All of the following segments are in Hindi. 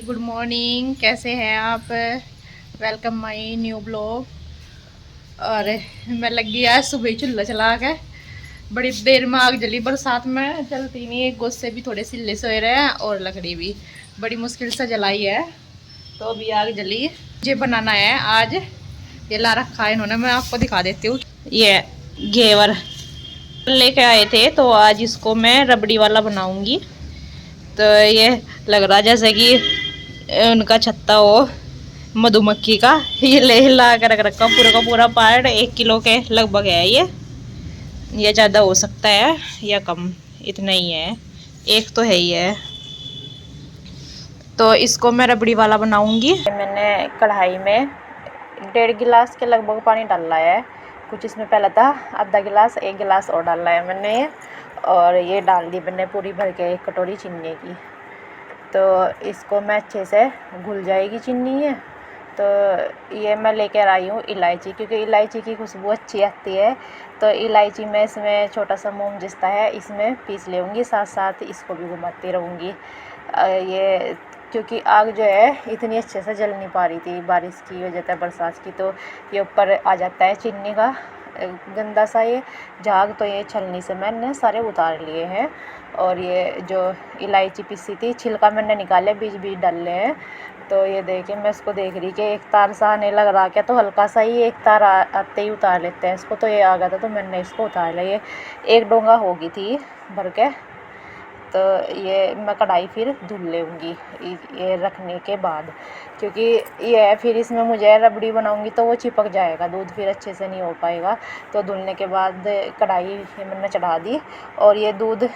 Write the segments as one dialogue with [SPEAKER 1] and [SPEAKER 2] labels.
[SPEAKER 1] Good morning. कैसे हैं आप? Welcome my new blog. और मैं लगी आज सुबह ही चूल्हा चला के। बड़ी देर में आग जली, बरसात में चलती नहीं, एक गोद से भी थोड़े सिले सोए रहे हैं और लकड़ी भी बड़ी मुश्किल से जलाई है, तो अभी आग जली। मुझे बनाना है आज, ये ला रखा है इन्होंने, मैं आपको दिखा देती हूँ। ये घेवर लेके आए थे, तो आज इसको मैं रबड़ी वाला बनाऊंगी। तो ये लग रहा जैसे कि उनका छत्ता हो मधुमक्खी का। ये ले ला कर रख रखा पूरा का पूरा पार्ट, 1 किलो के लगभग है ये ज़्यादा हो सकता है या कम, इतना ही है, एक तो है ही है। तो इसको मैं रबड़ी वाला बनाऊंगी। मैंने कढ़ाई में 1.5 गिलास के लगभग पानी डाला है, कुछ इसमें पहले था, आधा गिलास 1 गिलास और डाला है मैंने ये। और ये डाल दी मैंने पूरी भर के 1 कटोरी चीनी की। तो इसको मैं अच्छे से घुल जाएगी चीनी है। तो ये मैं लेकर आई हूँ इलायची, क्योंकि इलायची की खुशबू अच्छी आती है। तो इलायची में इसमें छोटा सा मोम जिस्ता है, इसमें पीस लेंगी, साथ साथ इसको भी घुमाती रहूँगी। ये क्योंकि आग जो है इतनी अच्छे से जल नहीं पा रही थी बारिश की वजह से, बरसात की, तो ये ऊपर आ जाता है चीनी का गंदा सा ये झाग। तो ये छलनी से मैंने सारे उतार लिए हैं। और ये जो इलायची पीसी थी, छिलका मैंने निकाले, बीज बीज डाले हैं। तो ये देखिए, मैं इसको देख रही कि एक तार सा आने लग रहा, क्या तो हल्का सा ही एक तार आते ही उतार लेते हैं इसको। तो ये आ गया था, तो मैंने इसको उतार लिया। ये 1 डोंगा होगी थी भर के। तो ये मैं कढ़ाई फिर धुल लूँगी ये रखने के बाद, क्योंकि ये फिर इसमें मुझे रबड़ी बनाऊँगी तो वो चिपक जाएगा, दूध फिर अच्छे से नहीं हो पाएगा। तो धुलने के बाद कढ़ाई मैंने चढ़ा दी। और ये दूध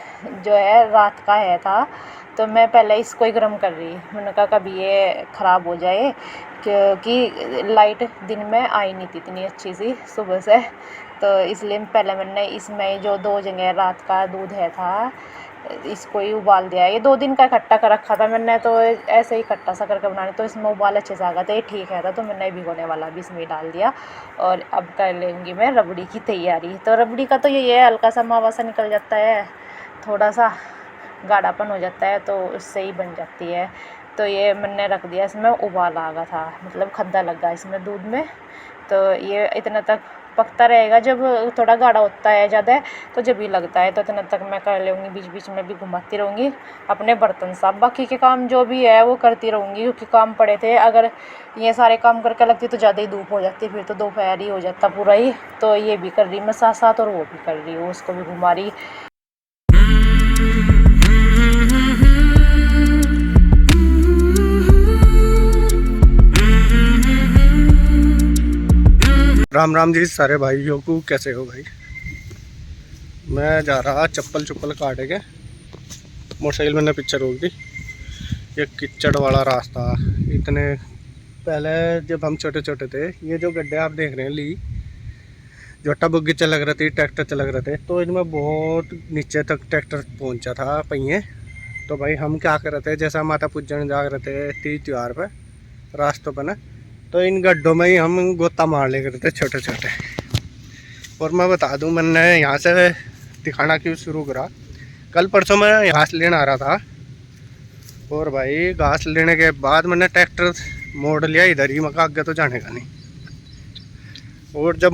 [SPEAKER 1] जो है रात का है था, तो मैं पहले इसको ही गर्म कर रही। मैंने कहा कभी ये ख़राब हो जाए, क्योंकि लाइट दिन में आई नहीं थी इतनी अच्छी सी सुबह से। तो इसलिए पहले मैंने इसमें जो 2 जगह रात का दूध है था, इसको ही उबाल दिया। ये 2 दिन का इकट्ठा कर रखा था मैंने, तो ऐसे ही इकट्ठा सा करके बनाने, तो इसमें उबाल अच्छे से आ गया था, ये ठीक है था। तो मैंने भिगोने वाला भी इसमें डाल दिया। और अब कर लेंगी मैं रबड़ी की तैयारी। तो रबड़ी का तो ये है, हल्का सा मावा सा निकल जाता है, थोड़ा सा गाढ़ापन हो जाता है, तो उससे ही बन जाती है। तो ये मैंने रख दिया, इसमें उबाल आ गया था, मतलब खद्दा लग गया इसमें दूध में। तो ये इतना तक पकता रहेगा, जब थोड़ा गाढ़ा होता है ज़्यादा, तो जब भी लगता है, तो इतना तक मैं कर लूँगी। बीच बीच में भी घुमाती रहूँगी अपने बर्तन साफ, बाकी के काम जो भी है वो करती रहूँगी, क्योंकि काम पड़े थे। अगर ये सारे काम करके लगती तो ज़्यादा ही धूप हो जाती, फिर तो दोपहर ही हो जाता पूरा ही। तो ये भी कर रही मैं साथ साथ, और वो भी कर रही हूँ, उसको भी घुमा रही।
[SPEAKER 2] राम राम जी सारे भाइयों को, कैसे हो भाई। मैं जा रहा चप्पल काट के, मोटरसाइकिल मैंने पीछे रोक दी। ये कीचड़ वाला रास्ता, इतने पहले जब हम छोटे छोटे थे, ये जो गड्ढे आप देख रहे हैं ली, जो टबुग्गी चलक रहे थे, ट्रैक्टर चलक रहे थे, तो इनमें बहुत नीचे तक ट्रैक्टर पहुंचा था पहिए। तो भाई हम क्या कर रहे थे, जैसा माता पूजन जा रहे थे तीज त्यौहार पर रास्तों पर ना, तो इन गड्ढों में ही हम गोता मार ले करते थे छोटे छोटे। और मैं बता दूं, मैंने यहाँ से दिखाना क्यों शुरू करा, कल परसों मैं घास लेने आ रहा था, और भाई घास लेने के बाद मैंने ट्रैक्टर मोड़ लिया इधर ही, मका आगे तो जाने का नहीं। और जब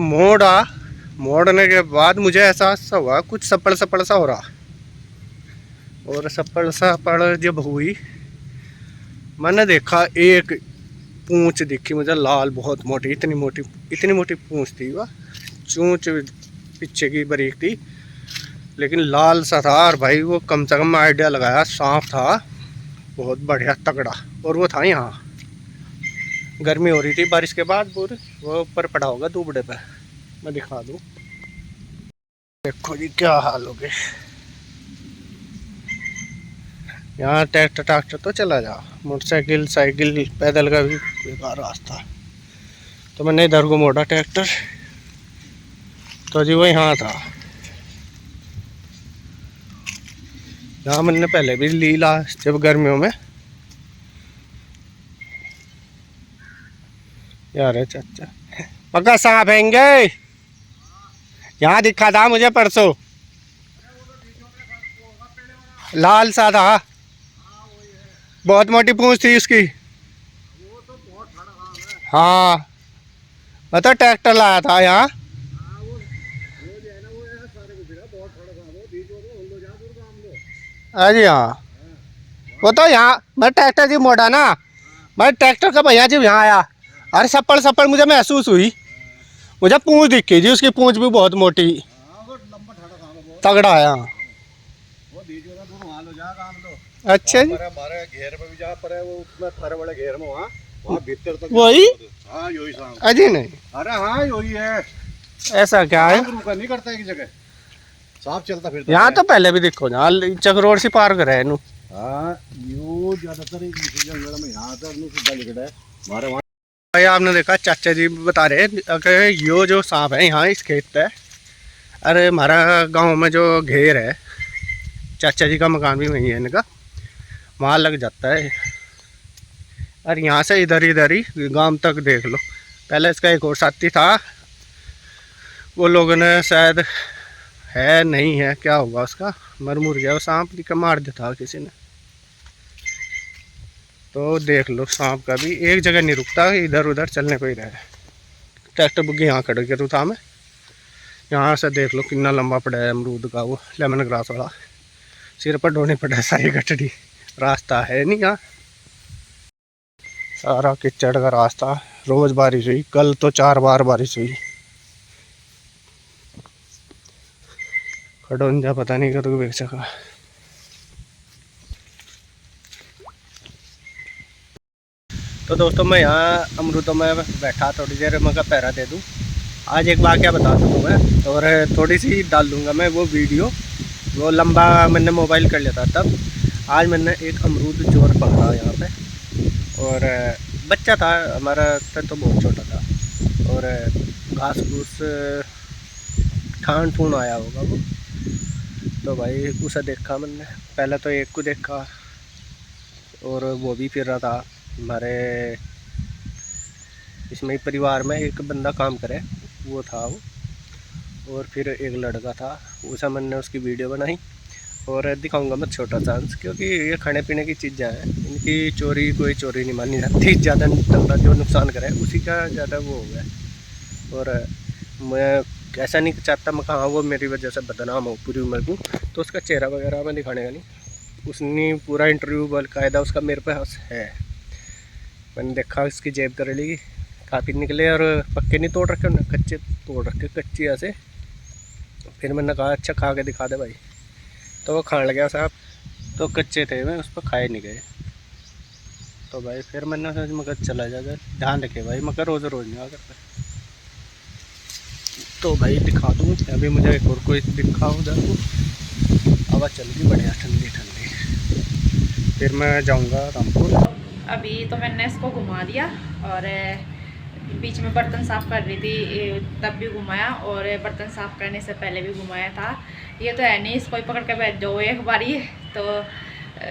[SPEAKER 2] मोड़ने के बाद मुझे एहसास हुआ कुछ सपड़ सा हो रहा। और सपड़ जब हुई, मैंने देखा एक पूंछ दिखी मुझे लाल, बहुत मोटी, इतनी मोटी पूंछ थी। वह चूंच पीछे की बारीक थी, लेकिन लाल सा था। और भाई वो कम से कम आइडिया लगाया, सांप था बहुत बढ़िया तगड़ा। और वो था यहाँ, गर्मी हो रही थी बारिश के बाद, पूरे वो ऊपर पड़ा होगा दूबड़े पे, मैं दिखा दूँ। देखो जी क्या हाल हो गए। यहाँ ट्रैक्टर तो चला जा, मोटरसाइकिल साइकिल पैदल का भी बेकार रास्ता। तो मैंने इधर को मोड़ा ट्रैक्टर, तो जी वो यहाँ था। यहाँ मैंने पहले भी लीला जब गर्मियों में। यार चाचा पक्का सांप हैंगे, यहाँ दिखा था मुझे परसों, लाल सा था। बहुत मोटी पूंछ थी इसकी। हाँ मतलब ट्रैक्टर लाया था यहाँ। अरे हाँ वो तो यहाँ मैं ट्रैक्टर जी मोड़ा ना, मैं ट्रैक्टर का भैया जी यहाँ आया। अरे सप्पड़ सप्पड़ मुझे महसूस हुई, मुझे पूंछ दिखी जी, उसकी पूंछ भी बहुत मोटी तगड़ा है। अच्छा जी
[SPEAKER 3] हमारे घेर में भी जहाँ पर है वो उसमें थारे बड़े घेर में वहाँ भीतर तक
[SPEAKER 2] वही।
[SPEAKER 3] हाँ यही सांप।
[SPEAKER 2] अजी नहीं
[SPEAKER 3] अरे हाँ यही है।
[SPEAKER 2] ऐसा क्या है,
[SPEAKER 3] रुका नहीं करता एक जगह, सांप चलता फिरता
[SPEAKER 2] यहाँ तो पहले भी देखो ना चक रोड से पार करे है।
[SPEAKER 3] हाँ यो ज्यादातर जंगल में यहाँ तक सीधा लिखता है हमारे वहाँ।
[SPEAKER 2] भाई आपने देखा चाचा जी बता रहे अगर यो जो सांप है यहाँ इस खेत पे, अरे हमारा गांव में जो घेर है, चाचा जी का मकान भी वहीं है इनका, वहाँ लग जाता है। और यहाँ से इधर ही गांव तक देख लो। पहले इसका एक और साथी था, वो लोगों ने शायद है नहीं है क्या होगा उसका, मर मुर गया वो सांप, लेकर मार दिया था किसी ने। तो देख लो सांप का भी एक जगह नहीं रुकता, इधर उधर चलने को ही रहा है। ट्रैक्टर बुग्गी यहाँ खड़े करूँ था मैं, यहाँ से देख लो कितना लंबा पड़ा है अमरूद का वो लेमन ग्रास वाला, सिर पर ढोने पड़ा है सारी गठड़ी, रास्ता है नहीं यहाँ, सारा कीचड़ का रास्ता। रोज़ बारिश हुई, कल तो 4 बार बारिश हुई। खडोंजा पता नहीं कदों बेच सका। तो दोस्तों मैं यहाँ अमरूदों में बैठा, थोड़ी देर मैं का पैरा दे दूँ। आज एक वाक़या बता दूँ मैं, और थोड़ी सी डाल दूँगा मैं वो वीडियो, वो लंबा मैंने मोबाइल कर लिया था तब। आज मैंने एक अमरूद जोर पकड़ा यहाँ पे, और बच्चा था हमारा तो बहुत छोटा था, और घास फूस ठान ठून आया होगा वो। तो भाई उसे देखा मैंने, पहले तो एक को देखा, और वो भी फिर रहा था हमारे इसमें परिवार में एक बंदा काम करे वो था वो, और फिर एक लड़का था, उसे मैंने उसकी वीडियो बनाई और दिखाऊंगा मैं छोटा चांस, क्योंकि ये खाने पीने की चीज़ें हैं, इनकी चोरी कोई चोरी नहीं मानी जाती, ज़्यादा तगड़ा जो नुकसान करे उसी का ज़्यादा वो हो गया। और मैं ऐसा नहीं चाहता मैं कहाँ वो मेरी वजह से बदनाम हो पूरी उम्र को, तो उसका चेहरा वगैरह मैं दिखाने का नहीं, उसने पूरा इंटरव्यू बाकायदा उसका मेरे पास है। मैंने देखा उसकी जेब कर ली, काफ़ी निकले और पक्के नहीं तोड़ रखे उन्होंने, कच्चे तोड़ रखे कच्ची ऐसे। फिर मैंने कहा अच्छा खा के दिखा दे भाई, तो वो खाने लगा साहब, तो कच्चे थे मैं उस पर खाए नहीं गए। तो भाई फिर मैंने सोचा मगर चला जाएगा, ध्यान रखे भाई मगर रोज़ रोज़ नहीं आ करता। तो भाई दिखा दूँ अभी, मुझे एक और कोई दिखा उधर को, हवा चल गई बढ़िया ठंडी ठंडी। फिर मैं जाऊँगा रामपुर।
[SPEAKER 1] अभी तो मैंने इसको घुमा दिया, और बीच में बर्तन साफ़ कर रही थी तब भी घुमाया, और बर्तन साफ़ करने से पहले भी घुमाया था। ये तो है नहीं इसको ही पकड़ के बैठ जाओ एक बारी, तो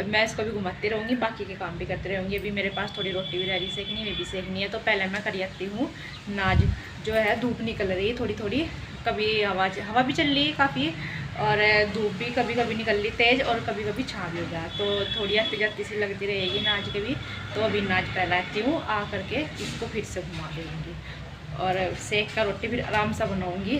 [SPEAKER 1] मैं इसको भी घुमाती रहूँगी, बाकी के काम भी करती रहूँगी। अभी मेरे पास थोड़ी रोटी भी रह रही सेकनी, वे भी सेकनी है, तो पहले मैं कर आती हूँ। नाज जो है धूप निकल रही है थोड़ी थोड़ी, कभी हवा भी चल रही है काफ़ी, और धूप भी कभी कभी निकल रही तेज़, और कभी कभी छाँ भी हो गया, तो थोड़ी आती जाती सी लगती रहेगी नाज के भी। तो अभी नाज फैलाती हूँ, आ करके इसको फिर से घुमा देंगी, और सेक का रोटी फिर आराम से बनाऊँगी।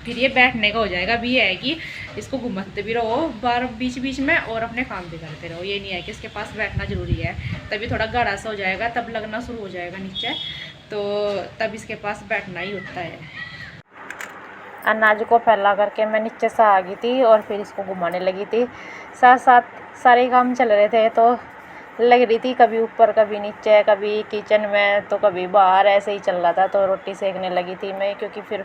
[SPEAKER 1] फिर ये बैठने का हो जाएगा। अभी ये है कि इसको घुमाते भी रहो बार बीच बीच में, और अपने काम भी करते रहो, ये नहीं है कि इसके पास बैठना ज़रूरी है, तभी थोड़ा गाढ़ा सा हो जाएगा, तब लगना शुरू हो जाएगा नीचे, तो तब इसके पास बैठना ही होता है। अनाज को फैला करके मैं नीचे से आ गई थी, और फिर इसको घुमाने लगी थी। साथ साथ सारे काम चल रहे थे, तो लग रही थी कभी ऊपर कभी नीचे, कभी किचन में तो कभी बाहर, ऐसे ही चल रहा था। तो रोटी सेकने लगी थी मैं, क्योंकि फिर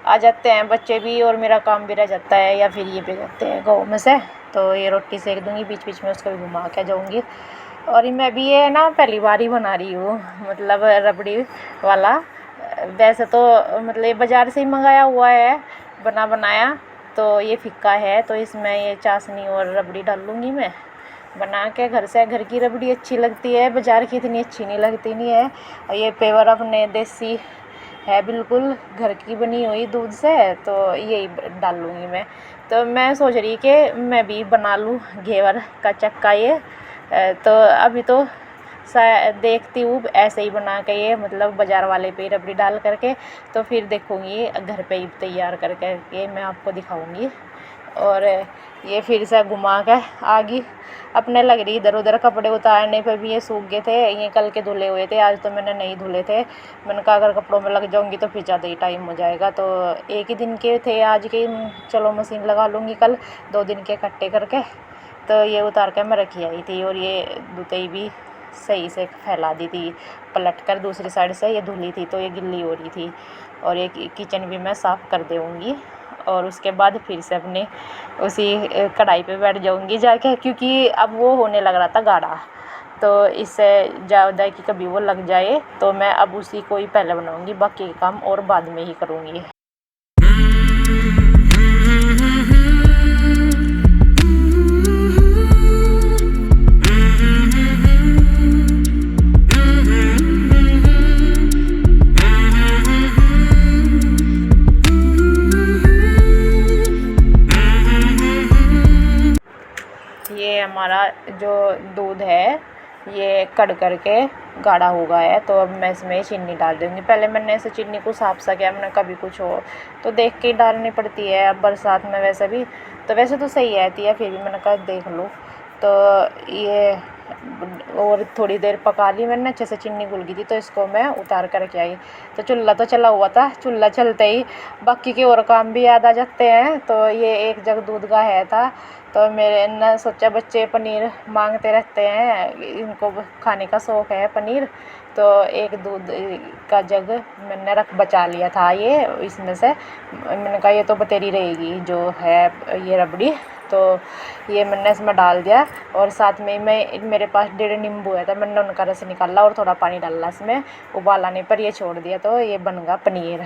[SPEAKER 1] आ जाते हैं बच्चे भी, और मेरा काम भी रह जाता है, या फिर ये भी जाते हैं गाँव में से, तो ये रोटी सेक दूँगी, बीच बीच में उसको भी घुमा के जाऊँगी। और मैं भी ये ना पहली बार ही बना रही हूँ, मतलब रबड़ी वाला। वैसे तो मतलब बाज़ार से ही मंगाया हुआ है बना बनाया, तो ये फिक्का है, तो इसमें ये चाशनी और रबड़ी डाल लूँगी मैं बना के। घर की रबड़ी अच्छी लगती है, बाज़ार की इतनी अच्छी नहीं लगती नहीं है। और ये पेवर अपने देसी है, बिल्कुल घर की बनी हुई दूध से, तो यही डाल लूँगी मैं। तो मैं सोच रही कि मैं भी बना लूँ घेवर का चक्का ये, तो अभी तो देखती हूँ ऐसे ही बना के, ये मतलब बाज़ार वाले पे ही रबड़ी डाल करके, तो फिर देखूँगी घर पे ही तैयार करके ये मैं आपको दिखाऊँगी। और ये फिर से घुमा के आगी अपने लग रही। इधर उधर कपड़े उतारने पर भी ये सूख गए थे, ये कल के धुले हुए थे, आज तो मैंने नहीं धुले थे। मैंने कहा अगर कपड़ों में लग जाऊंगी तो फिर ज़्यादा ही टाइम हो जाएगा, तो एक ही दिन के थे आज के, चलो मशीन लगा लूँगी कल 2 दिन के इकट्ठे करके। तो ये उतार कर मैं रखी आई थी, और ये दुतई भी सही से फैला दी थी पलट कर दूसरी साइड से, ये धुली थी तो ये गिल्ली हो रही थी। और ये किचन भी मैं साफ़ कर दूँगी, और उसके बाद फिर से अपने उसी कढ़ाई पे बैठ जाऊंगी जाके, क्योंकि अब वो होने लग रहा था गाढ़ा, तो इससे ज़्यादा कि कभी वो लग जाए, तो मैं अब उसी को ही पहले बनाऊंगी, बाकी के काम और बाद में ही करूंगी। ये हमारा जो दूध है ये कड़ करके गाढ़ा हो गया है, तो अब मैं इसमें चीनी डाल दूँगी। पहले मैंने ऐसे चीनी को साफ सा किया, मैंने कभी कुछ हो तो देख के ही डालनी पड़ती है। अब बरसात में वैसे भी तो वैसे तो सही रहती है, फिर भी मैंने कहा देख लो। तो ये और थोड़ी देर पका ली मैंने, अच्छे से चीनी घुल गई थी, तो इसको मैं उतार कर रख आई। तो चूल्हा तो चला हुआ था, चूल्हा चलते ही बाकी के और काम भी याद आ जाते हैं। तो ये एक जग दूध का है था, तो मेरे ने सोचा बच्चे पनीर मांगते रहते हैं, इनको खाने का शौक़ है पनीर, तो एक दूध का जग मैंने बचा लिया था ये इसमें से। मैंने कहा ये तो बतेरी रहेगी जो है ये रबड़ी, तो ये मैंने इसमें डाल दिया। और साथ में मैं मेरे पास 1.5 नींबू है, तो मैंने उनका रस निकाला और थोड़ा पानी डाला इसमें, उबाल आने पर ये छोड़ दिया, तो ये बन गया पनीर।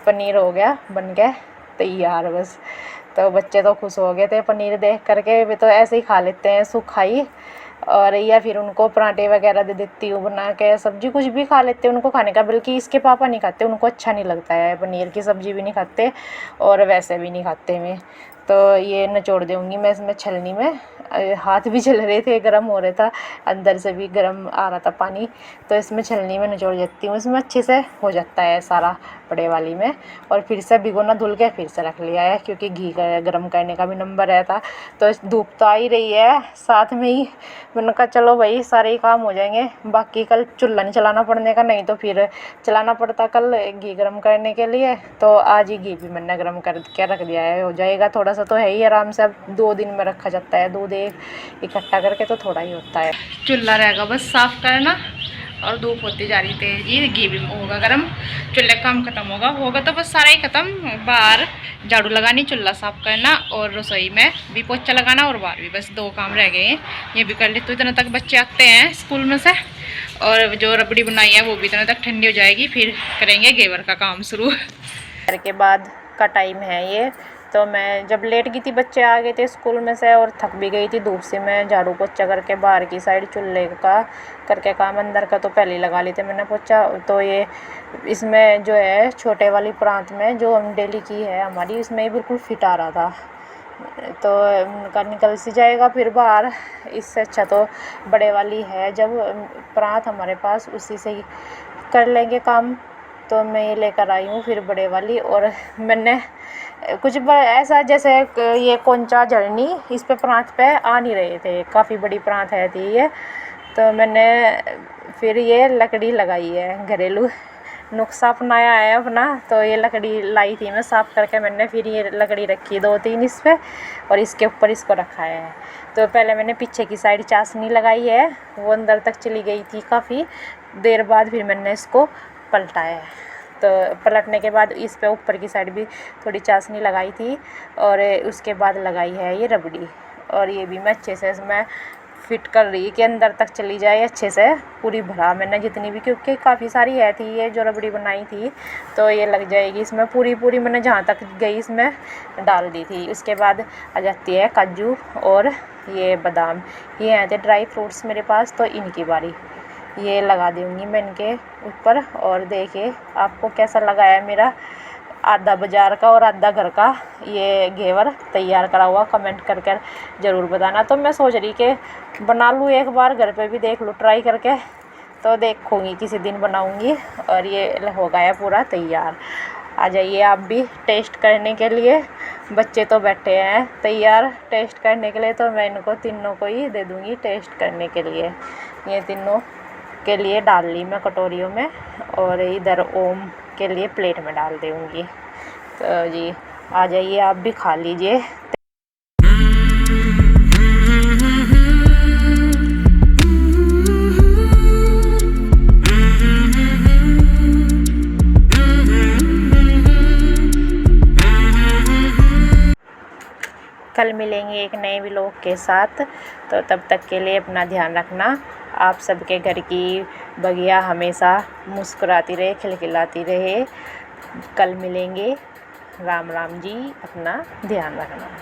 [SPEAKER 1] पनीर हो गया बन के तैयार बस। तो बच्चे तो खुश हो गए थे पनीर देख करके, वे तो ऐसे ही खा लेते हैं सूखा ही, और या फिर उनको पराठे वगैरह दे देती हूँ बना के, सब्जी कुछ भी खा लेते हैं उनको खाने का। बल्कि इसके पापा नहीं खाते, उनको अच्छा नहीं लगता है, पनीर की सब्ज़ी भी नहीं खाते और वैसे भी नहीं खाते मैं। तो ये निचोड़ दूँगी मैं इसमें छलनी में। हाथ भी जल रहे थे, गर्म हो रहा था, अंदर से भी गर्म आ रहा था पानी, तो इसमें छलनी में निचोड़ देती हूँ। इसमें अच्छे से हो जाता है सारा बड़े वाली में। और फिर से भिगोना धुल के फिर से रख लिया है, क्योंकि घी गर्म करने का भी नंबर रहता। तो धूप तो आ ही रही है साथ में ही, मैंने कहा चलो भाई सारे ही काम हो जाएंगे, बाकी कल चूल्हा नहीं चलाना पड़ने का, नहीं तो फिर चलाना पड़ता कल घी गर्म करने के लिए। तो आज ही घी भी मैंने गर्म करके रख दिया है, हो जाएगा थोड़ा सा तो है ही आराम से। अब 2 दिन में रखा जाता है दूध एक इकट्ठा करके, तो थोड़ा ही होता है। चूल्हा रहेगा बस साफ़ करना, और धूप होती जा रही तेज़, घी भी होगा गर्म, चूल्हे का काम खत्म होगा तो बस सारा ही खत्म। बाहर झाड़ू लगानी, चूल्हा साफ़ करना, और रसोई में भी पोछा लगाना, और बाहर भी बस 2 काम रह गए हैं, ये भी कर ले। तो इतना तक बच्चे आते हैं स्कूल में से, और जो रबड़ी बनाई है वो भी इतना तक ठंडी हो जाएगी, फिर करेंगे घेवर का काम शुरू। घर के बाद का टाइम है ये। तो मैं जब लेट गई थी, बच्चे आ गए थे स्कूल में से और थक भी गई थी धूप से, मैं झाड़ू पोछा करके बाहर की साइड चूल्हे का करके काम, अंदर का तो पहले ही लगा लेते मैंने पोछा। तो ये इसमें जो है छोटे वाली प्रांत में जो हम डेली की है हमारी, इसमें बिल्कुल फिट आ रहा था, तो निकल सी जाएगा फिर बाहर। इससे अच्छा तो बड़े वाली है जब प्रांत हमारे पास, उसी से ही कर लेंगे काम। तो मैं ये लेकर आई हूँ फिर बड़े वाली। और मैंने कुछ ऐसा जैसे ये कौंचा झरनी, इस पे प्रांत पे आ नहीं रहे थे, काफ़ी बड़ी प्रांत है थी ये, तो मैंने फिर ये लकड़ी लगाई है, घरेलू नुस्खा अपनाया है अपना। तो ये लकड़ी लाई थी मैं साफ़ करके, मैंने फिर ये लकड़ी रखी 2-3 इस पे, और इसके ऊपर इसको रखा है। तो पहले मैंने पीछे की साइड चाशनी लगाई है, वो अंदर तक चली गई थी काफ़ी देर बाद, फिर मैंने इसको पलटाया है। तो पलटने के बाद इस पे ऊपर की साइड भी थोड़ी चाशनी लगाई थी, और उसके बाद लगाई है ये रबड़ी। और ये भी मैं अच्छे से इसमें फिट कर रही कि अंदर तक चली जाए अच्छे से, पूरी भरा मैंने जितनी भी, क्योंकि काफ़ी सारी है थी ये जो रबड़ी बनाई थी, तो ये लग जाएगी इसमें पूरी मैंने जहाँ तक गई इसमें डाल दी थी। उसके बाद आ जाती है काजू और ये बादाम, ये आए थे ड्राई फ्रूट्स मेरे पास, तो इनकी बारी ये लगा दूँगी मैं इनके ऊपर। और देखिए आपको कैसा लगा है मेरा, आधा बाज़ार का और आधा घर का ये घेवर तैयार करा हुआ, कमेंट करके ज़रूर बताना। तो मैं सोच रही कि बना लूँ एक बार, घर पे भी देख लूँ ट्राई करके, तो देखूँगी किसी दिन बनाऊँगी। और ये हो गया पूरा तैयार। आ जाइए आप भी टेस्ट करने के लिए। बच्चे तो बैठे हैं तैयार टेस्ट करने के लिए, तो मैं इनको तीनों को ही दे दूँगी टेस्ट करने के लिए। ये तीनों के लिए डाल ली मैं कटोरियों में, और इधर ओम के लिए प्लेट में डाल दूँगी। तो जी आ जाइए आप भी खा लीजिए। कल मिलेंगे एक नए व्लॉग के साथ, तो तब तक के लिए अपना ध्यान रखना। आप सबके घर की बगिया हमेशा मुस्कुराती रहे, खिलखिलाती रहे। कल मिलेंगे। राम राम जी, अपना ध्यान रखना।